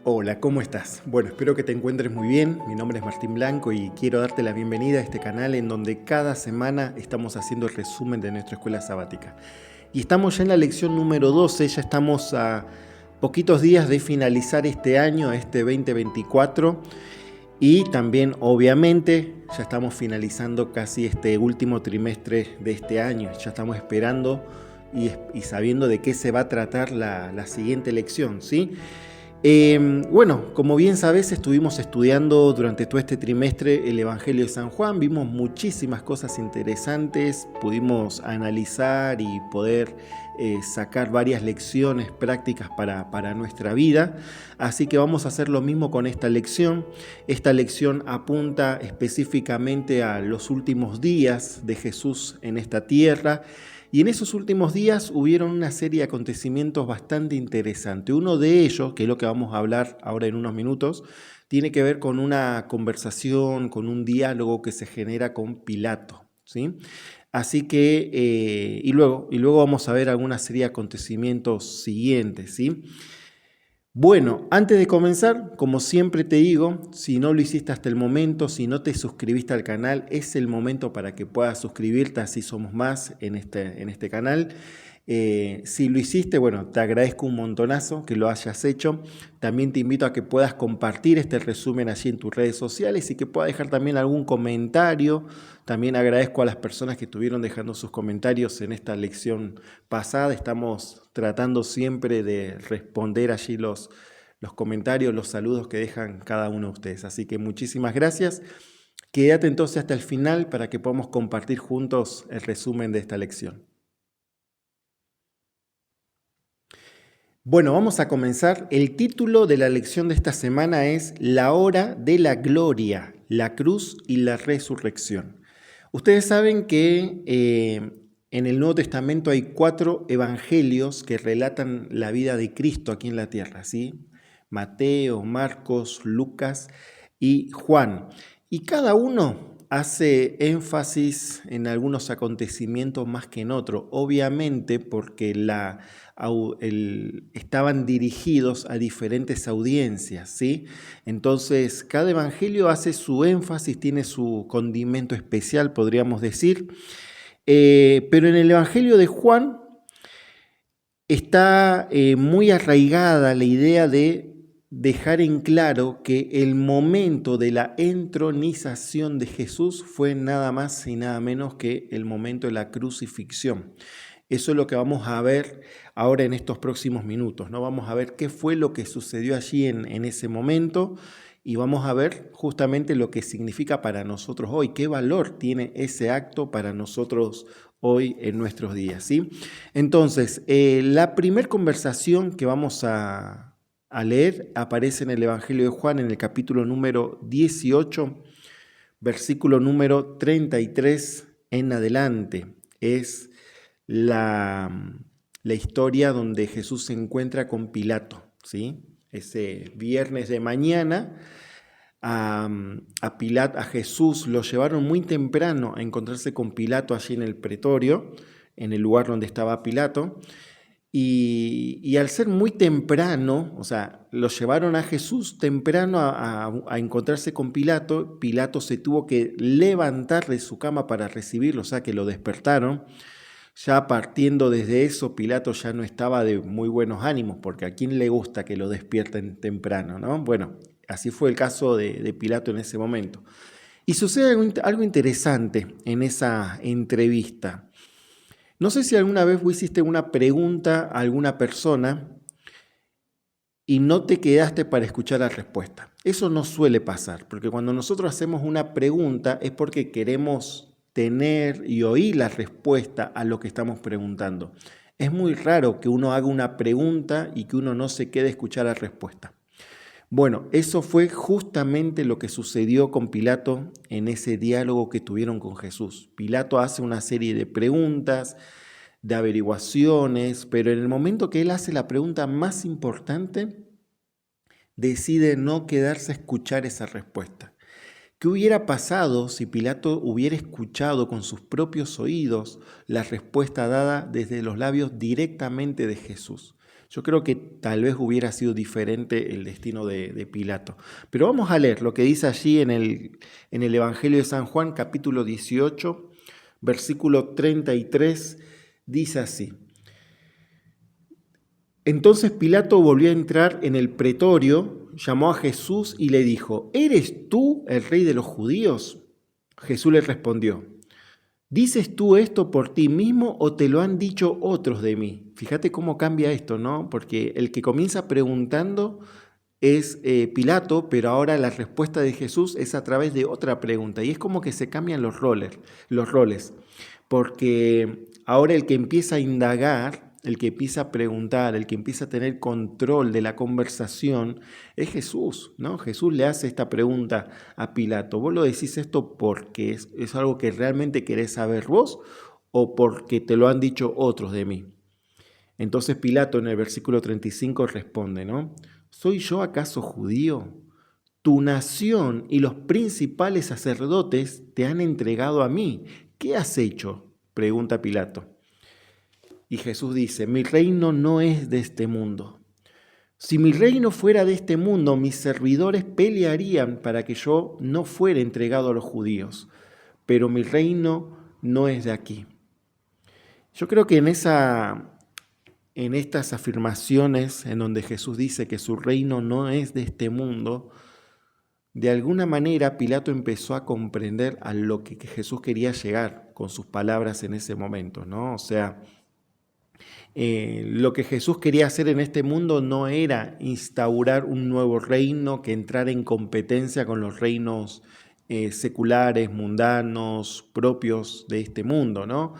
Hola, ¿cómo estás? Bueno, espero que te encuentres muy bien. Mi nombre es Martín Blanco y quiero darte la bienvenida a este canal en donde cada semana estamos haciendo el resumen de nuestra escuela sabática. Y estamos ya en la lección número 12, ya estamos a poquitos días de finalizar este año, este 2024. Y también, obviamente, ya estamos finalizando casi este último trimestre de este año. Ya estamos esperando y sabiendo de qué se va a tratar la siguiente lección, ¿sí? Bueno, como bien sabes, estuvimos estudiando durante todo este trimestre el Evangelio de San Juan, vimos muchísimas cosas interesantes, pudimos analizar y poder sacar varias lecciones prácticas para nuestra vida, así que vamos a hacer lo mismo con esta lección. Esta lección apunta específicamente a los últimos días de Jesús en esta tierra. Y en esos últimos días hubieron una serie de acontecimientos bastante interesantes. Uno de ellos, que es lo que vamos a hablar ahora en unos minutos, tiene que ver con una conversación, con un diálogo que se genera con Pilato, ¿sí? Así que, y luego vamos a ver alguna serie de acontecimientos siguientes, ¿sí? Bueno, antes de comenzar, como siempre te digo, si no lo hiciste hasta el momento, si no te suscribiste al canal, es el momento para que puedas suscribirte, así somos más en este canal. Si lo hiciste, bueno, te agradezco un montonazo que lo hayas hecho. También te invito a que puedas compartir este resumen allí en tus redes sociales y que puedas dejar también algún comentario. También agradezco a las personas que estuvieron dejando sus comentarios en esta lección pasada. Estamos tratando siempre de responder allí los comentarios, los saludos que dejan cada uno de ustedes. Así que muchísimas gracias. Quédate entonces hasta el final para que podamos compartir juntos el resumen de esta lección. Bueno, vamos a comenzar. El título de la lección de esta semana es La hora de la gloria, la cruz y la resurrección. Ustedes saben que en el Nuevo Testamento hay 4 evangelios que relatan la vida de Cristo aquí en la tierra, ¿sí? Mateo, Marcos, Lucas y Juan. Y cada uno hace énfasis en algunos acontecimientos más que en otros, obviamente porque estaban dirigidos a diferentes audiencias, ¿sí? Entonces, cada evangelio hace su énfasis, tiene su condimento especial, podríamos decir. Pero en el evangelio de Juan está muy arraigada la idea de dejar en claro que el momento de la entronización de Jesús fue nada más y nada menos que el momento de la crucifixión. Eso es lo que vamos a ver ahora en estos próximos minutos, ¿no? Vamos a ver qué fue lo que sucedió allí en ese momento y vamos a ver justamente lo que significa para nosotros hoy, qué valor tiene ese acto para nosotros hoy en nuestros días, ¿sí? Entonces, la primera conversación que vamos a leer aparece en el Evangelio de Juan en el capítulo número 18, versículo número 33 en adelante. Es la historia donde Jesús se encuentra con Pilato, ¿sí? Ese viernes de mañana a Jesús lo llevaron muy temprano a encontrarse con Pilato allí en el pretorio, en el lugar donde estaba Pilato. Y al ser muy temprano, o sea, lo llevaron a Jesús temprano a encontrarse con Pilato. Pilato se tuvo que levantar de su cama para recibirlo, o sea, que lo despertaron. Ya partiendo desde eso, Pilato ya no estaba de muy buenos ánimos, porque a quién le gusta que lo despierten temprano, ¿no? Bueno, así fue el caso de Pilato en ese momento. Y sucede algo interesante en esa entrevista. No sé si alguna vez vos hiciste una pregunta a alguna persona y no te quedaste para escuchar la respuesta. Eso no suele pasar, porque cuando nosotros hacemos una pregunta es porque queremos tener y oír la respuesta a lo que estamos preguntando. Es muy raro que uno haga una pregunta y que uno no se quede a escuchar la respuesta. Bueno, eso fue justamente lo que sucedió con Pilato en ese diálogo que tuvieron con Jesús. Pilato hace una serie de preguntas, de averiguaciones, pero en el momento que él hace la pregunta más importante, decide no quedarse a escuchar esa respuesta. ¿Qué hubiera pasado si Pilato hubiera escuchado con sus propios oídos la respuesta dada desde los labios directamente de Jesús? Yo creo que tal vez hubiera sido diferente el destino de Pilato. Pero vamos a leer lo que dice allí en el Evangelio de San Juan, capítulo 18, versículo 33, dice así. Entonces Pilato volvió a entrar en el pretorio, llamó a Jesús y le dijo, ¿eres tú el rey de los judíos? Jesús le respondió, ¿dices tú esto por ti mismo o te lo han dicho otros de mí? Fíjate cómo cambia esto, ¿no? Porque el que comienza preguntando es Pilato, pero ahora la respuesta de Jesús es a través de otra pregunta. Y es como que se cambian los roles. Porque ahora el que empieza a indagar, el que empieza a preguntar, el que empieza a tener control de la conversación, es Jesús, ¿no? Jesús le hace esta pregunta a Pilato. ¿Vos lo decís esto porque es algo que realmente querés saber vos o porque te lo han dicho otros de mí? Entonces Pilato en el versículo 35 responde, ¿no? ¿Soy yo acaso judío? Tu nación y los principales sacerdotes te han entregado a mí. ¿Qué has hecho? Pregunta Pilato. Y Jesús dice, mi reino no es de este mundo. Si mi reino fuera de este mundo, mis servidores pelearían para que yo no fuera entregado a los judíos. Pero mi reino no es de aquí. Yo creo que en estas afirmaciones en donde Jesús dice que su reino no es de este mundo, de alguna manera Pilato empezó a comprender a lo que Jesús quería llegar con sus palabras en ese momento, ¿no? O sea, lo que Jesús quería hacer en este mundo no era instaurar un nuevo reino que entrara en competencia con los reinos seculares, mundanos, propios de este mundo, ¿no?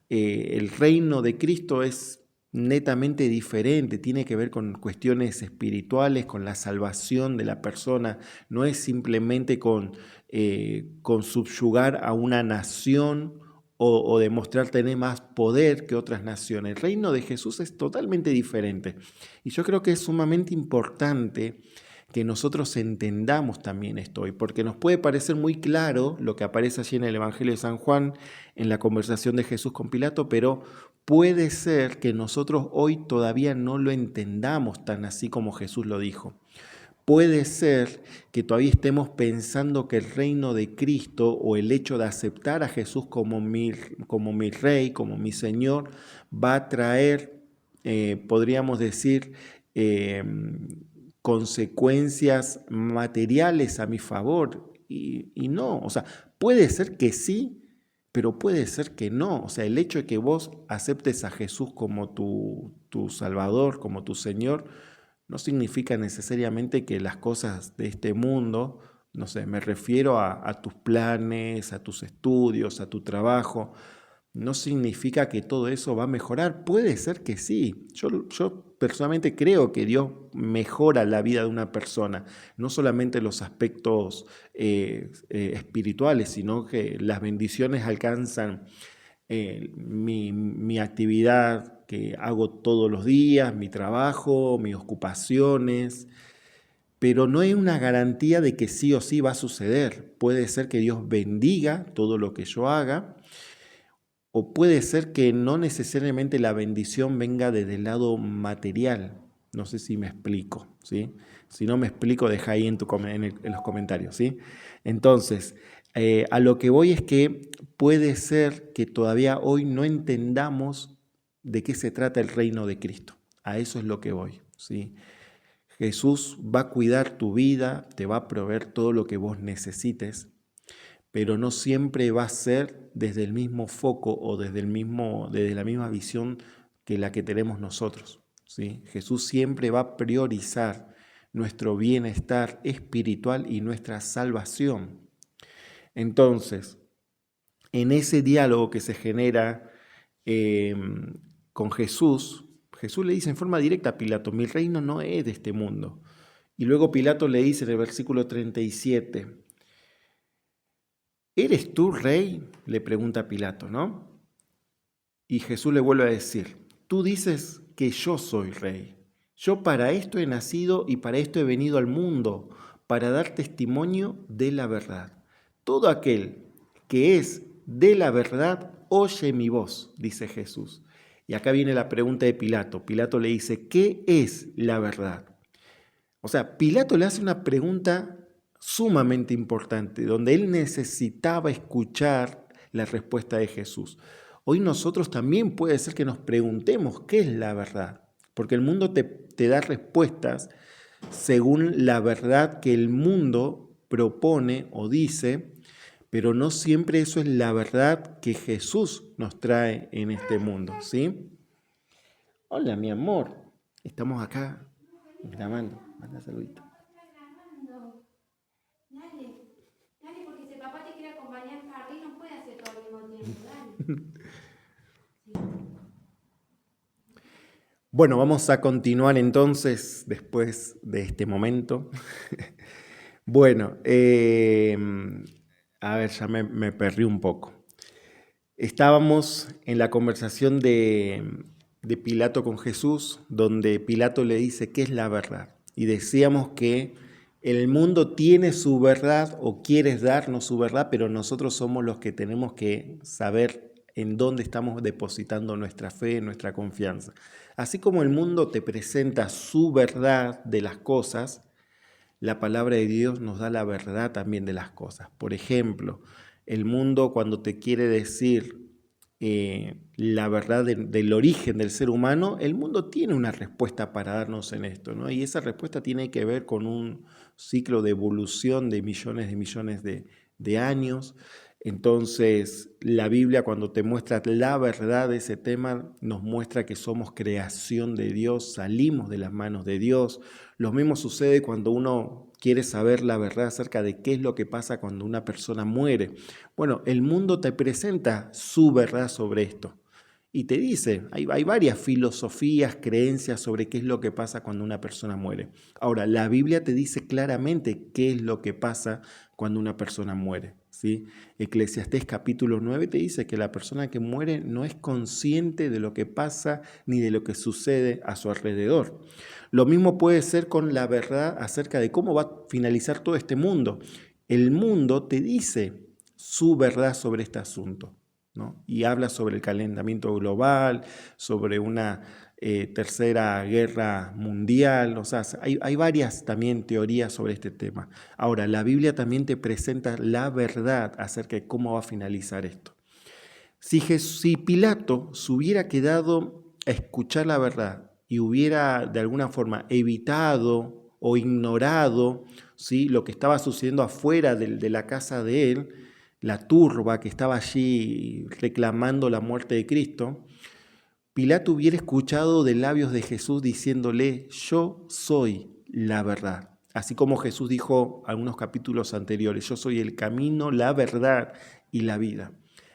El reino de Cristo es netamente diferente, tiene que ver con cuestiones espirituales, con la salvación de la persona, no es simplemente con subyugar a una nación o demostrar tener más poder que otras naciones. El reino de Jesús es totalmente diferente. Y yo creo que es sumamente importante que nosotros entendamos también esto hoy, porque nos puede parecer muy claro lo que aparece allí en el Evangelio de San Juan, en la conversación de Jesús con Pilato, pero puede ser que nosotros hoy todavía no lo entendamos tan así como Jesús lo dijo. Puede ser que todavía estemos pensando que el reino de Cristo o el hecho de aceptar a Jesús como mi rey, como mi Señor, va a traer, podríamos decir, eh, consecuencias materiales a mi favor. Y no, o sea, puede ser que sí, pero puede ser que no. O sea, el hecho de que vos aceptes a Jesús como tu Salvador, como tu Señor, no significa necesariamente que las cosas de este mundo, no sé, me refiero a tus planes, a tus estudios, a tu trabajo, no significa que todo eso va a mejorar. Puede ser que sí. Yo personalmente creo que Dios mejora la vida de una persona, no solamente los aspectos espirituales, sino que las bendiciones alcanzan mi actividad que hago todos los días, mi trabajo, mis ocupaciones, pero no hay una garantía de que sí o sí va a suceder. Puede ser que Dios bendiga todo lo que yo haga, o puede ser que no necesariamente la bendición venga desde el lado material. No sé si me explico, ¿sí? Si no me explico, deja ahí en los comentarios, ¿sí? Entonces, a lo que voy es que puede ser que todavía hoy no entendamos de qué se trata el reino de Cristo. A eso es lo que voy, ¿sí? Jesús va a cuidar tu vida, te va a proveer todo lo que vos necesites, pero no siempre va a ser desde el mismo foco o desde la misma visión que la que tenemos nosotros, ¿sí? Jesús siempre va a priorizar nuestro bienestar espiritual y nuestra salvación. Entonces, en ese diálogo que se genera con Jesús, Jesús le dice en forma directa a Pilato, mi reino no es de este mundo. Y luego Pilato le dice en el versículo 37, ¿eres tú rey? Le pregunta Pilato, ¿no? Y Jesús le vuelve a decir, tú dices que yo soy rey. Yo para esto he nacido y para esto he venido al mundo, para dar testimonio de la verdad. Todo aquel que es de la verdad, oye mi voz, dice Jesús. Y acá viene la pregunta de Pilato. Pilato le dice, ¿qué es la verdad? O sea, Pilato le hace una pregunta sumamente importante, donde él necesitaba escuchar la respuesta de Jesús. Hoy nosotros también puede ser que nos preguntemos qué es la verdad, porque el mundo te da respuestas según la verdad que el mundo propone o dice, pero no siempre eso es la verdad que Jesús nos trae en este mundo, ¿sí? Hola, mi amor. Estamos acá grabando. Manda saludito. Dale, dale, porque si el papá te quiere acompañar al jardín, no puede hacer todo al mismo tiempo, dale. Sí. Bueno, vamos a continuar entonces después de este momento. Bueno, a ver, ya me perdí un poco. Estábamos en la conversación de Pilato con Jesús, donde Pilato le dice qué es la verdad. Y decíamos que el mundo tiene su verdad o quiere darnos su verdad, pero nosotros somos los que tenemos que saber en dónde estamos depositando nuestra fe, nuestra confianza. Así como el mundo te presenta su verdad de las cosas, la palabra de Dios nos da la verdad también de las cosas. Por ejemplo, el mundo cuando te quiere decir la verdad del origen del ser humano, el mundo tiene una respuesta para darnos en esto, ¿no? Y esa respuesta tiene que ver con un ciclo de evolución de millones de años. Entonces, la Biblia cuando te muestra la verdad de ese tema, nos muestra que somos creación de Dios, salimos de las manos de Dios. Lo mismo sucede cuando uno quiere saber la verdad acerca de qué es lo que pasa cuando una persona muere. Bueno, el mundo te presenta su verdad sobre esto. Y te dice, hay varias filosofías, creencias sobre qué es lo que pasa cuando una persona muere. Ahora, la Biblia te dice claramente qué es lo que pasa cuando una persona muere, ¿sí? Eclesiastés capítulo 9 te dice que la persona que muere no es consciente de lo que pasa ni de lo que sucede a su alrededor. Lo mismo puede ser con la verdad acerca de cómo va a finalizar todo este mundo. El mundo te dice su verdad sobre este asunto, ¿no? Y habla sobre el calentamiento global, sobre una tercera guerra mundial, o sea, hay varias también teorías sobre este tema. Ahora, la Biblia también te presenta la verdad acerca de cómo va a finalizar esto. Si Pilato se hubiera quedado a escuchar la verdad y hubiera de alguna forma evitado o ignorado, ¿sí?, lo que estaba sucediendo afuera de la casa de él, la turba que estaba allí reclamando la muerte de Cristo, Pilato hubiera escuchado de labios de Jesús diciéndole, yo soy la verdad. Así como Jesús dijo algunos capítulos anteriores, yo soy el camino, la verdad y la vida.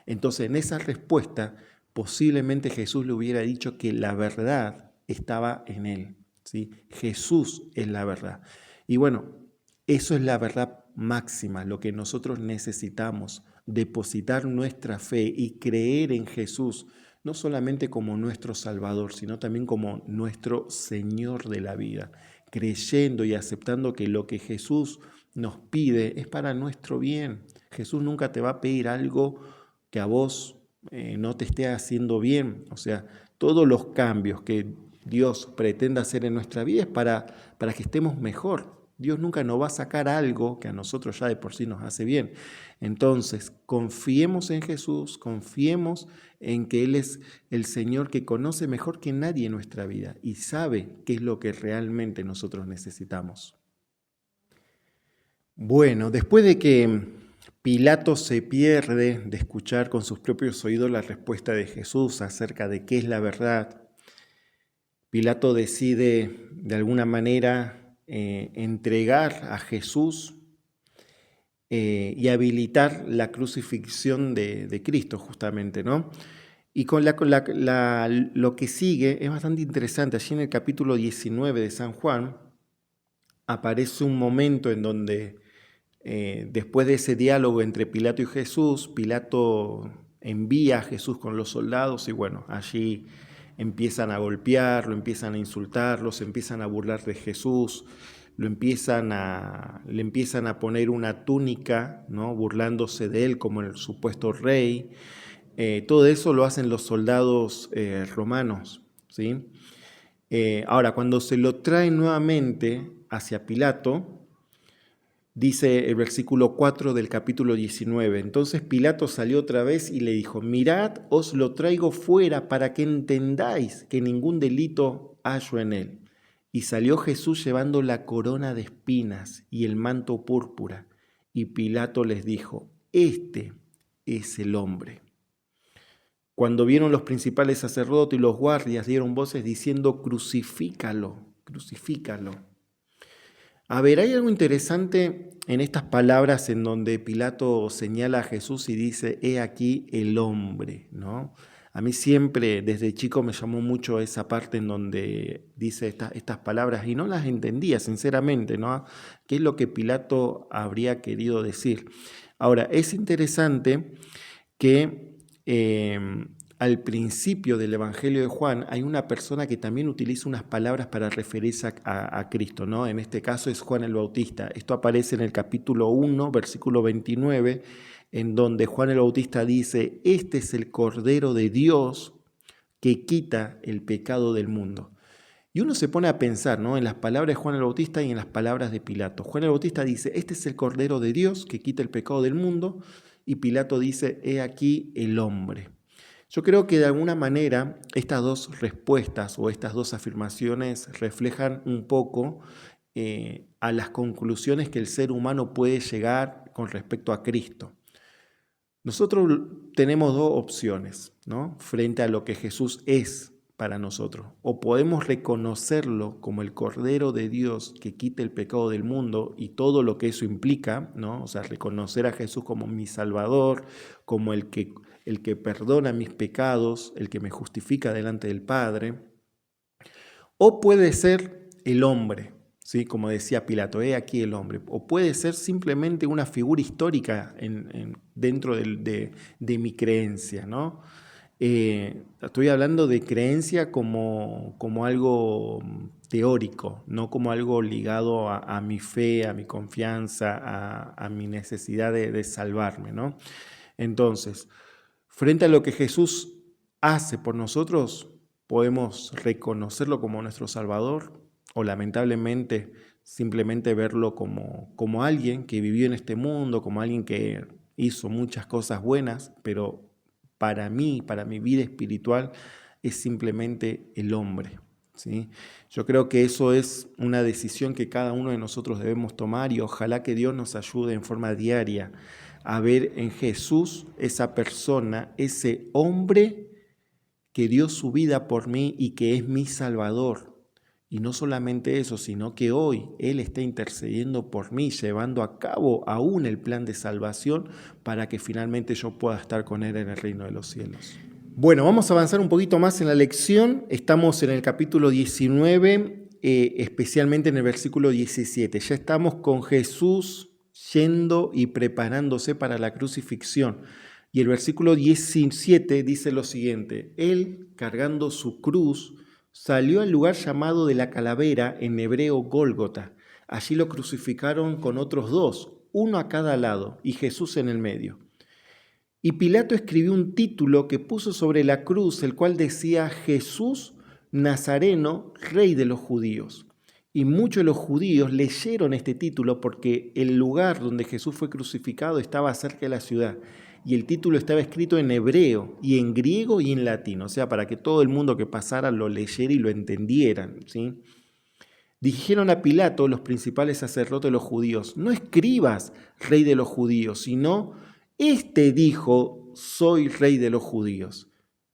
Entonces, en esa respuesta, posiblemente Jesús le hubiera dicho que la verdad estaba en él, ¿sí? Jesús es la verdad. Y bueno, eso es la verdad máxima, lo que nosotros necesitamos, depositar nuestra fe y creer en Jesús, no solamente como nuestro Salvador, sino también como nuestro Señor de la vida, creyendo y aceptando que lo que Jesús nos pide es para nuestro bien. Jesús nunca te va a pedir algo que a vos no te esté haciendo bien. O sea, todos los cambios que Dios pretende hacer en nuestra vida es para que estemos mejor. Dios nunca nos va a sacar algo que a nosotros ya de por sí nos hace bien. Entonces, confiemos en Jesús, confiemos en que Él es el Señor que conoce mejor que nadie nuestra vida y sabe qué es lo que realmente nosotros necesitamos. Bueno, después de que Pilato se pierde de escuchar con sus propios oídos la respuesta de Jesús acerca de qué es la verdad, Pilato decide de alguna manera entregar a Jesús y habilitar la crucifixión de Cristo justamente, ¿no? Y lo que sigue es bastante interesante. Allí en el capítulo 19 de San Juan aparece un momento en donde después de ese diálogo entre Pilato y Jesús, Pilato envía a Jesús con los soldados y bueno, allí empiezan a golpearlo, empiezan a insultarlo, se empiezan a burlar de Jesús, le empiezan a poner una túnica, ¿no?, burlándose de él como el supuesto rey. Todo eso lo hacen los soldados romanos, ¿sí? Ahora, cuando se lo traen nuevamente hacia Pilato, dice el versículo 4 del capítulo 19, entonces Pilato salió otra vez y le dijo, mirad, os lo traigo fuera para que entendáis que ningún delito hallo en él. Y salió Jesús llevando la corona de espinas y el manto púrpura. Y Pilato les dijo, este es el hombre. Cuando vieron los principales sacerdotes y los guardias, dieron voces diciendo, crucifícalo, crucifícalo. A ver, hay algo interesante en estas palabras en donde Pilato señala a Jesús y dice, he aquí el hombre, ¿no? A mí siempre, desde chico, me llamó mucho esa parte en donde dice estas palabras y no las entendía, sinceramente, ¿no? ¿Qué es lo que Pilato habría querido decir? Ahora, es interesante que al principio del Evangelio de Juan hay una persona que también utiliza unas palabras para referirse a Cristo, ¿no? En este caso es Juan el Bautista. Esto aparece en el capítulo 1, versículo 29, en donde Juan el Bautista dice, este es el Cordero de Dios que quita el pecado del mundo. Y uno se pone a pensar, ¿no?, en las palabras de Juan el Bautista y en las palabras de Pilato. Juan el Bautista dice, este es el Cordero de Dios que quita el pecado del mundo, y Pilato dice, he aquí el hombre. Yo creo que de alguna manera estas dos respuestas o estas dos afirmaciones reflejan un poco a las conclusiones que el ser humano puede llegar con respecto a Cristo. Nosotros tenemos dos opciones, ¿no?, frente a lo que Jesús es para nosotros. O podemos reconocerlo como el Cordero de Dios que quita el pecado del mundo y todo lo que eso implica, ¿no? O sea, reconocer a Jesús como mi Salvador, como el que perdona mis pecados, el que me justifica delante del Padre. O puede ser el hombre, ¿sí?, como decía Pilato, he aquí el hombre. O puede ser simplemente una figura histórica dentro de mi creencia, ¿no? Estoy hablando de creencia como algo teórico, no como algo ligado a mi fe, a mi confianza, a mi necesidad de salvarme, ¿no? Entonces, frente a lo que Jesús hace por nosotros, podemos reconocerlo como nuestro Salvador o lamentablemente simplemente verlo como alguien que vivió en este mundo, como alguien que hizo muchas cosas buenas, pero para mí, para mi vida espiritual, es simplemente el hombre, ¿sí? Yo creo que eso es una decisión que cada uno de nosotros debemos tomar y ojalá que Dios nos ayude en forma diaria a ver en Jesús esa persona, ese hombre que dio su vida por mí y que es mi Salvador. Y no solamente eso, sino que hoy Él está intercediendo por mí, llevando a cabo aún el plan de salvación para que finalmente yo pueda estar con Él en el reino de los cielos. Bueno, vamos a avanzar un poquito más en la lección. Estamos en el capítulo 19, especialmente en el versículo 17. Ya estamos con Jesús yendo y preparándose para la crucifixión. Y el versículo 17 dice lo siguiente, Él, cargando su cruz, salió al lugar llamado de la calavera, en hebreo Gólgota. Allí lo crucificaron con otros dos, uno a cada lado, y Jesús en el medio. Y Pilato escribió un título que puso sobre la cruz, el cual decía Jesús Nazareno, Rey de los Judíos. Y muchos de los judíos leyeron este título porque el lugar donde Jesús fue crucificado estaba cerca de la ciudad. Y el título estaba escrito en hebreo y en griego y en latín, o sea, para que todo el mundo que pasara lo leyera y lo entendieran, ¿sí? Dijeron a Pilato los principales sacerdotes de los judíos, no escribas Rey de los Judíos, sino este dijo, soy Rey de los Judíos.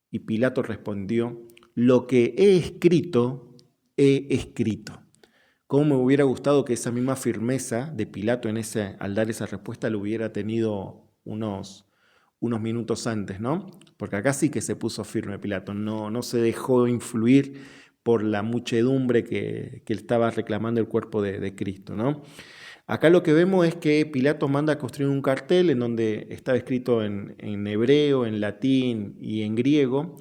Y Pilato respondió, lo que he escrito. Cómo me hubiera gustado que esa misma firmeza de Pilato al dar esa respuesta lo hubiera tenido unos minutos antes, ¿no? Porque acá sí que se puso firme Pilato, no se dejó influir por la muchedumbre que estaba reclamando el cuerpo de Cristo, ¿no? Acá lo que vemos es que Pilato manda a construir un cartel en donde estaba escrito en hebreo, en latín y en griego,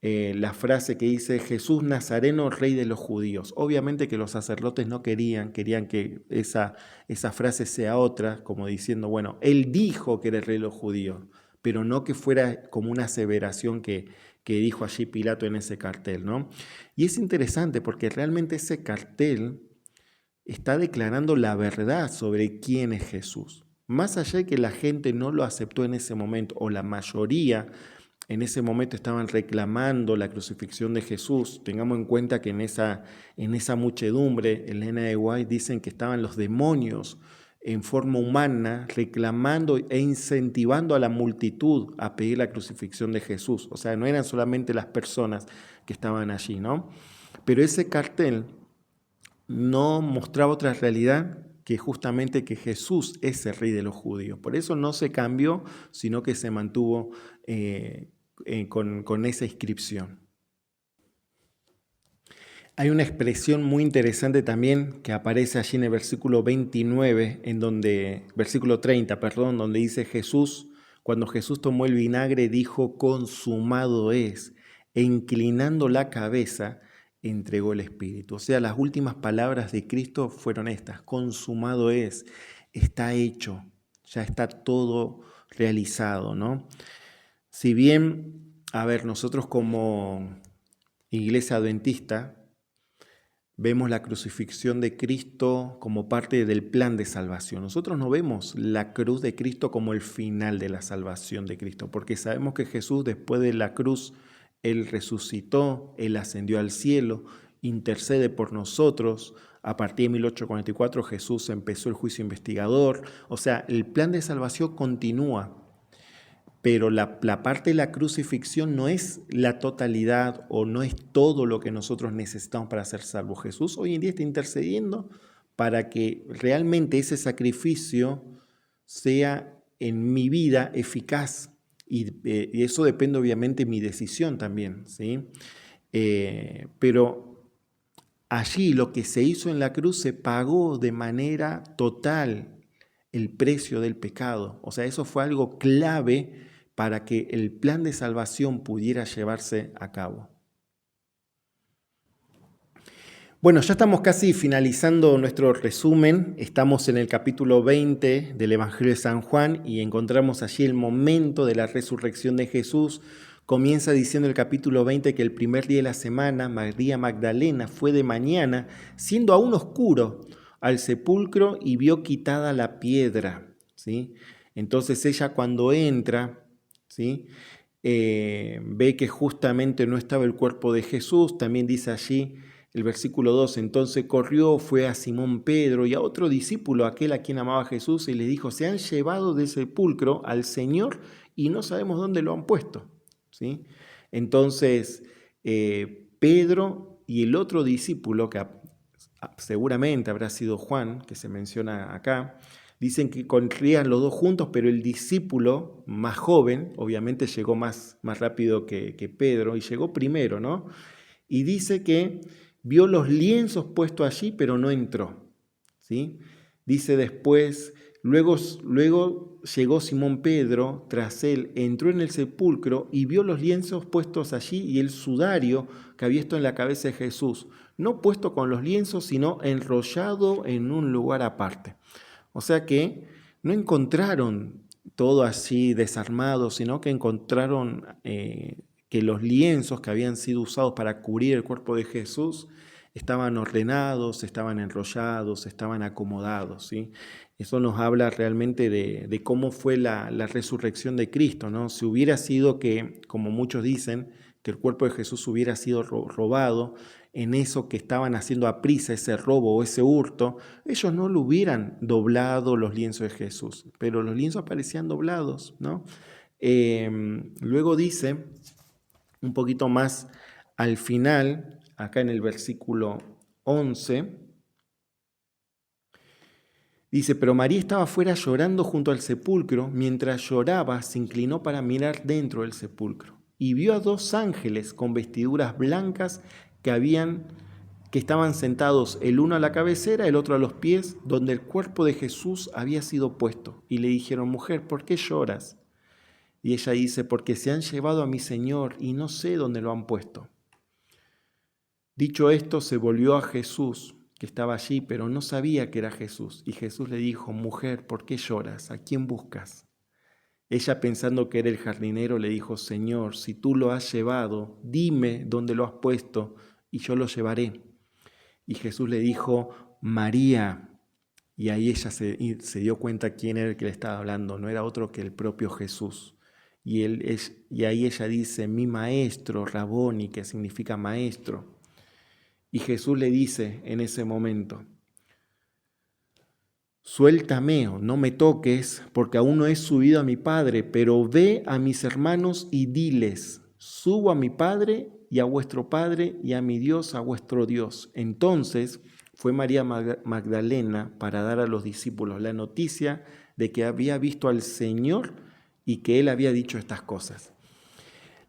la frase que dice Jesús Nazareno, Rey de los Judíos. Obviamente que los sacerdotes no querían que esa frase sea otra, como diciendo, bueno, él dijo que era el Rey de los Judíos, pero no que fuera como una aseveración que dijo allí Pilato en ese cartel, ¿no? Y es interesante porque realmente ese cartel está declarando la verdad sobre quién es Jesús. Más allá de que la gente no lo aceptó en ese momento, o la mayoría en ese momento estaban reclamando la crucifixión de Jesús, tengamos en cuenta que en esa muchedumbre, en Elena de White dicen que estaban los demonios en forma humana reclamando e incentivando a la multitud a pedir la crucifixión de Jesús. O sea, no eran solamente las personas que estaban allí, ¿no? Pero ese cartel no mostraba otra realidad que justamente que Jesús es el rey de los judíos. Por eso no se cambió, sino que se mantuvo con esa inscripción. Hay una expresión muy interesante también que aparece allí en el versículo 29, versículo 30, perdón, donde dice Jesús, cuando Jesús tomó el vinagre, dijo, consumado es, e inclinando la cabeza, entregó el Espíritu. O sea, las últimas palabras de Cristo fueron estas, consumado es, está hecho, ya está todo realizado, ¿no? Si bien, nosotros como Iglesia Adventista vemos la crucifixión de Cristo como parte del plan de salvación. Nosotros no vemos la cruz de Cristo como el final de la salvación de Cristo, porque sabemos que Jesús después de la cruz, Él resucitó, Él ascendió al cielo, intercede por nosotros. A partir de 1844 Jesús empezó el juicio investigador. O sea, el plan de salvación continúa. Pero la parte de la crucifixión no es la totalidad o no es todo lo que nosotros necesitamos para ser salvos. Jesús hoy en día está intercediendo para que realmente ese sacrificio sea en mi vida eficaz. Y eso depende obviamente de mi decisión también, ¿sí? Pero allí lo que se hizo en la cruz se pagó de manera total el precio del pecado. O sea, eso fue algo clave para que el plan de salvación pudiera llevarse a cabo. Bueno, ya estamos casi finalizando nuestro resumen. Estamos en el capítulo 20 del Evangelio de San Juan y encontramos allí el momento de la resurrección de Jesús. Comienza diciendo el capítulo 20 que el primer día de la semana, María Magdalena fue de mañana, siendo aún oscuro, al sepulcro y vio quitada la piedra, ¿sí? Entonces ella cuando entra, ¿sí? Ve que justamente no estaba el cuerpo de Jesús. También dice allí el versículo 2, entonces corrió, fue a Simón Pedro y a otro discípulo, aquel a quien amaba Jesús, y le dijo, se han llevado del sepulcro al Señor y no sabemos dónde lo han puesto, ¿sí? Entonces Pedro y el otro discípulo, que seguramente habrá sido Juan, que se menciona acá, dicen que corrían los dos juntos, pero el discípulo más joven, obviamente llegó más rápido que Pedro, y llegó primero, ¿no? Y dice que vio los lienzos puestos allí, pero no entró, ¿sí? Dice después, luego llegó Simón Pedro, tras él, entró en el sepulcro y vio los lienzos puestos allí y el sudario que había estado en la cabeza de Jesús, no puesto con los lienzos, sino enrollado en un lugar aparte. O sea que no encontraron todo así desarmado, sino que encontraron que los lienzos que habían sido usados para cubrir el cuerpo de Jesús estaban ordenados, estaban enrollados, estaban acomodados, ¿sí? Eso nos habla realmente de cómo fue la resurrección de Cristo, ¿no? Si hubiera sido que, como muchos dicen, que el cuerpo de Jesús hubiera sido robado, en eso que estaban haciendo a prisa, ese robo o ese hurto, ellos no lo hubieran doblado los lienzos de Jesús, pero los lienzos parecían doblados, ¿no? Luego dice, un poquito más al final, acá en el versículo 11, dice, pero María estaba afuera llorando junto al sepulcro. Mientras lloraba, se inclinó para mirar dentro del sepulcro y vio a dos ángeles con vestiduras blancas que estaban sentados, el uno a la cabecera, el otro a los pies, donde el cuerpo de Jesús había sido puesto. Y le dijeron, mujer, ¿por qué lloras? Y ella dice, porque se han llevado a mi Señor y no sé dónde lo han puesto. Dicho esto, se volvió a Jesús, que estaba allí, pero no sabía que era Jesús. Y Jesús le dijo, mujer, ¿por qué lloras? ¿A quién buscas? Ella, pensando que era el jardinero, le dijo: Señor, si tú lo has llevado, dime dónde lo has puesto y yo lo llevaré. Y Jesús le dijo: María. Y ahí ella se dio cuenta quién era el que le estaba hablando, no era otro que el propio Jesús. Y ahí ella dice: mi maestro, Raboni, que significa maestro. Y Jesús le dice en ese momento: suéltame o no me toques, porque aún no he subido a mi Padre, pero ve a mis hermanos y diles: subo a mi Padre y a vuestro Padre, y a mi Dios, a vuestro Dios. Entonces fue María Magdalena para dar a los discípulos la noticia de que había visto al Señor y que Él había dicho estas cosas.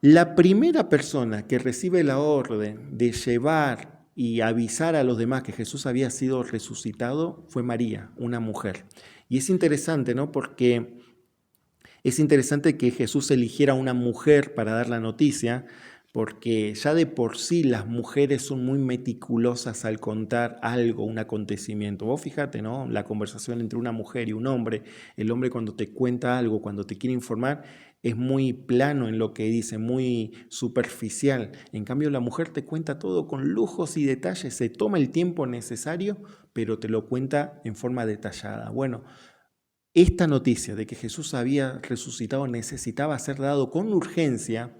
La primera persona que recibe la orden de llevar y avisar a los demás que Jesús había sido resucitado fue María, una mujer. Y es interesante, ¿no? Porque es interesante que Jesús eligiera una mujer para dar la noticia, porque ya de por sí las mujeres son muy meticulosas al contar algo, un acontecimiento. Vos fíjate, ¿no? La conversación entre una mujer y un hombre, el hombre cuando te cuenta algo, cuando te quiere informar, es muy plano en lo que dice, muy superficial. En cambio, la mujer te cuenta todo con lujos y detalles, se toma el tiempo necesario, pero te lo cuenta en forma detallada. Bueno, esta noticia de que Jesús había resucitado necesitaba ser dado con urgencia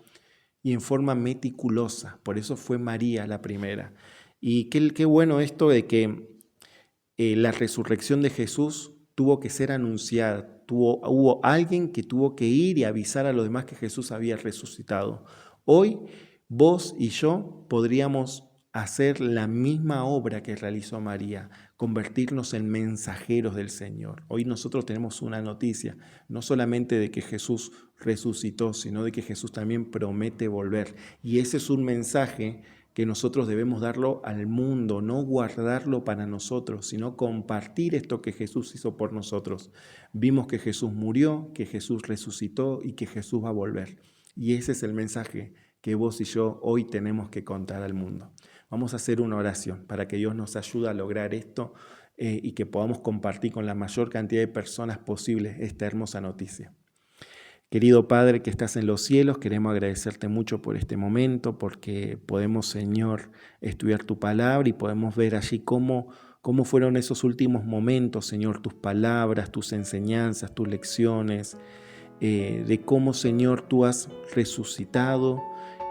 y en forma meticulosa. Por eso fue María la primera. Y qué bueno esto de que la resurrección de Jesús tuvo que ser anunciada. Hubo alguien que tuvo que ir y avisar a los demás que Jesús había resucitado. Hoy vos y yo podríamos hacer la misma obra que realizó María, convertirnos en mensajeros del Señor. Hoy nosotros tenemos una noticia, no solamente de que Jesús resucitó, sino de que Jesús también promete volver. Y ese es un mensaje que nosotros debemos darlo al mundo, no guardarlo para nosotros, sino compartir esto que Jesús hizo por nosotros. Vimos que Jesús murió, que Jesús resucitó y que Jesús va a volver. Y ese es el mensaje que vos y yo hoy tenemos que contar al mundo. Vamos a hacer una oración para que Dios nos ayude a lograr esto y que podamos compartir con la mayor cantidad de personas posible esta hermosa noticia. Querido Padre que estás en los cielos, queremos agradecerte mucho por este momento, porque podemos, Señor, estudiar tu palabra y podemos ver allí cómo fueron esos últimos momentos, Señor, tus palabras, tus enseñanzas, tus lecciones, de cómo, Señor, tú has resucitado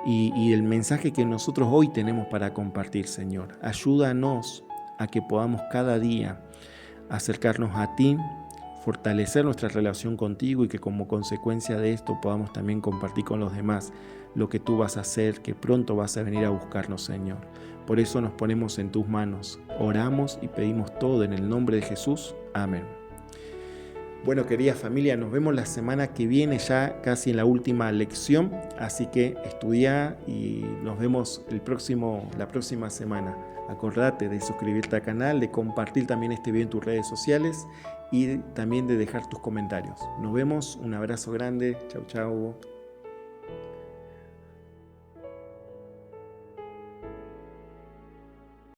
y el mensaje que nosotros hoy tenemos para compartir, Señor. Ayúdanos a que podamos cada día acercarnos a ti, fortalecer nuestra relación contigo y que como consecuencia de esto podamos también compartir con los demás lo que tú vas a hacer, que pronto vas a venir a buscarnos, Señor. Por eso nos ponemos en tus manos, oramos y pedimos todo en el nombre de Jesús. Amén. Bueno, querida familia, nos vemos la semana que viene, ya casi en la última lección, así que estudia y nos vemos la próxima semana. Acordate de suscribirte al canal, de compartir también este video en tus redes sociales y también de dejar tus comentarios. Nos vemos, un abrazo grande, chau chau.